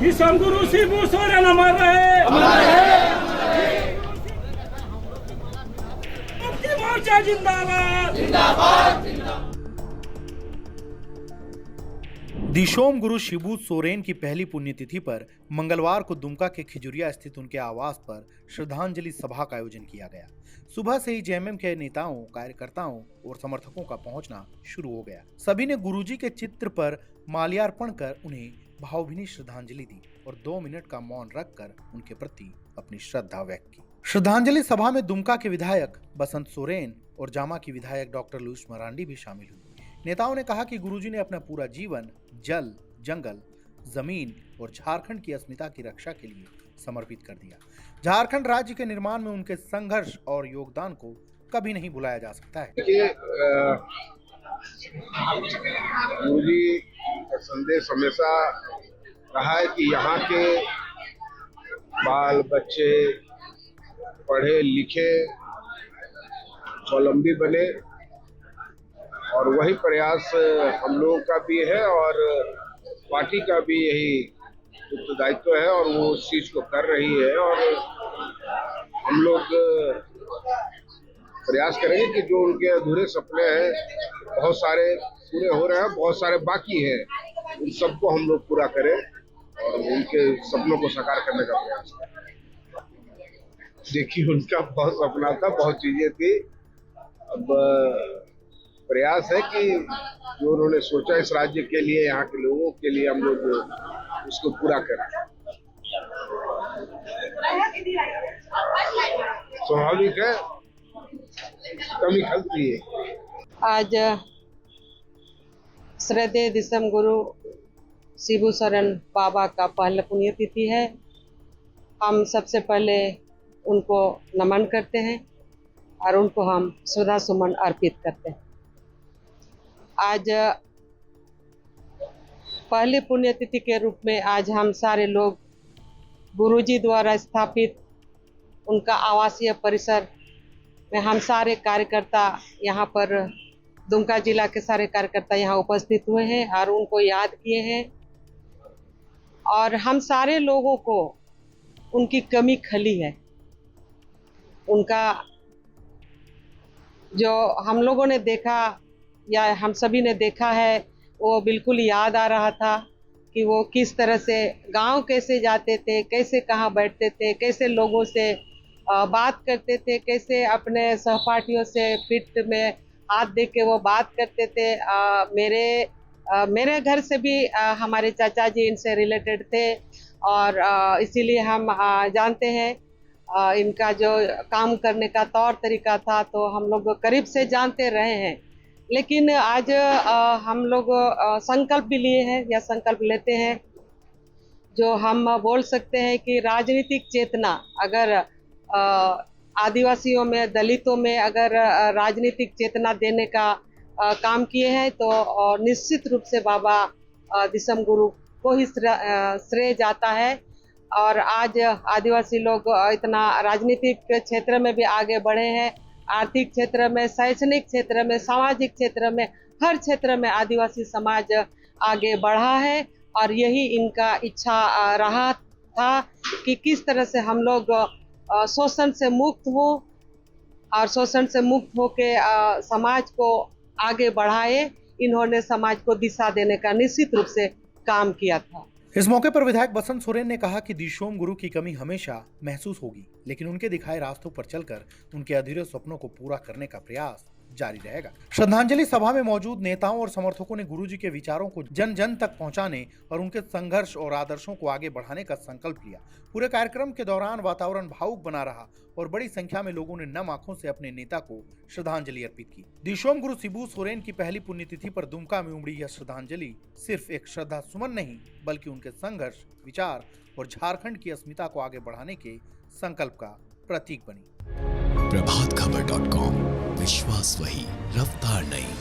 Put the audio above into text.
दिसम गुरु शिबू सोरेन अमर रहे। मुक्ति मोर्चा जिंदाबाद। दिशोम गुरु शिबू सोरेन की पहली पुण्यतिथि पर मंगलवार को दुमका के खिजुरिया स्थित उनके आवास पर श्रद्धांजलि सभा का आयोजन किया गया। सुबह से ही जेएमएम के नेताओं, कार्यकर्ताओं और समर्थकों का पहुंचना शुरू हो गया। सभी ने गुरुजी के चित्र पर माल्यार्पण कर उन्हें भावभीनी श्रद्धांजलि दी और 2 मिनट का मौन रखकर उनके प्रति अपनी श्रद्धा व्यक्त की। श्रद्धांजलि सभा में दुमका के विधायक बसंत सोरेन और जामा की विधायक डॉक्टर लुईस मरांडी भी शामिल हुई। नेताओं ने कहा कि गुरुजी ने अपना पूरा जीवन जल, जंगल, जमीन और झारखंड की अस्मिता की रक्षा के लिए समर्पित कर दिया। झारखंड राज्य के निर्माण में उनके संघर्ष और योगदान को कभी नहीं भुलाया जा सकता है। गुरुजी का संदेश हमेशा रहा है कि यहाँ के बाल बच्चे पढ़े लिखे, स्वावलंबी बने, और वही प्रयास हम लोगों का भी है और पार्टी का भी यही उत्तरदायित्व है और वो उस चीज को कर रही है। और हम लोग प्रयास करेंगे कि जो उनके अधूरे सपने हैं, बहुत सारे पूरे हो रहे हैं, बहुत सारे बाकी हैं, उन सबको हम लोग पूरा करें और उनके सपनों को साकार करने का प्रयास करें। देखिए, उनका बहुत सपना था, बहुत चीजें थी। अब प्रयास है कि जो उन्होंने सोचा इस राज्य के लिए, यहाँ के लोगों के लिए, हम लोग उसको पूरा करें। स्वाभाविक है, कमी खलती है। आज श्रद्धेय दिसम गुरु शिबू सोरेन बाबा का पहला पुण्यतिथि है। हम सबसे पहले उनको नमन करते हैं और उनको हम श्रद्धा सुमन अर्पित करते हैं। आज पहली पुण्यतिथि के रूप में आज हम सारे लोग गुरुजी द्वारा स्थापित उनका आवासीय परिसर में हम सारे कार्यकर्ता यहाँ पर दुमका जिला के सारे कार्यकर्ता यहाँ उपस्थित हुए हैं और उनको याद किए हैं। और हम सारे लोगों को उनकी कमी खली है। उनका जो हम लोगों ने देखा या हम सभी ने देखा है, वो बिल्कुल याद आ रहा था कि वो किस तरह से गांव कैसे जाते थे, कैसे कहाँ बैठते थे, कैसे लोगों से बात करते थे, कैसे अपने सहपाठियों से पीठ में हाथ दे के वो बात करते थे। मेरे घर से भी हमारे चाचा जी इनसे रिलेटेड थे और इसीलिए हम जानते हैं इनका जो काम करने का तौर तरीका था, तो हम लोग करीब से जानते रहे हैं। लेकिन आज हम लोग संकल्प भी लिए हैं या संकल्प लेते हैं, जो हम बोल सकते हैं कि राजनीतिक चेतना अगर आदिवासियों में, दलितों में अगर राजनीतिक चेतना देने का काम किए हैं तो निश्चित रूप से बाबा दिसम गुरु को ही श्रेय जाता है। और आज आदिवासी लोग इतना राजनीतिक क्षेत्र में भी आगे बढ़े हैं, आर्थिक क्षेत्र में, शैक्षणिक क्षेत्र में, सामाजिक क्षेत्र में, हर क्षेत्र में आदिवासी समाज आगे बढ़ा है। और यही इनका इच्छा रहा था कि किस तरह से हम लोग शोषण से मुक्त हो और शोषण से मुक्त होके समाज को आगे बढ़ाए। इन्होंने समाज को दिशा देने का निश्चित रूप से काम किया था। इस मौके पर विधायक बसंत सोरेन ने कहा कि दिशोम गुरु की कमी हमेशा महसूस होगी, लेकिन उनके दिखाए रास्तों पर चलकर उनके अधूरे सपनों को पूरा करने का प्रयास जारी रहेगा। श्रद्धांजलि सभा में मौजूद नेताओं और समर्थकों ने गुरुजी के विचारों को जन जन तक पहुंचाने और उनके संघर्ष और आदर्शों को आगे बढ़ाने का संकल्प लिया। पूरे कार्यक्रम के दौरान वातावरण भावुक बना रहा और बड़ी संख्या में लोगों ने नम आंखों से अपने नेता को श्रद्धांजलि अर्पित की। दिशोम गुरु शिबू सोरेन की पहली पुण्यतिथि पर दुमका में उमड़ी यह श्रद्धांजलि सिर्फ एक श्रद्धा सुमन नहीं, बल्कि उनके संघर्ष, विचार और झारखंड की अस्मिता को आगे बढ़ाने के संकल्प का प्रतीक बनी। प्रभातखबर.com, विश्वास वही, रफ्तार नहीं।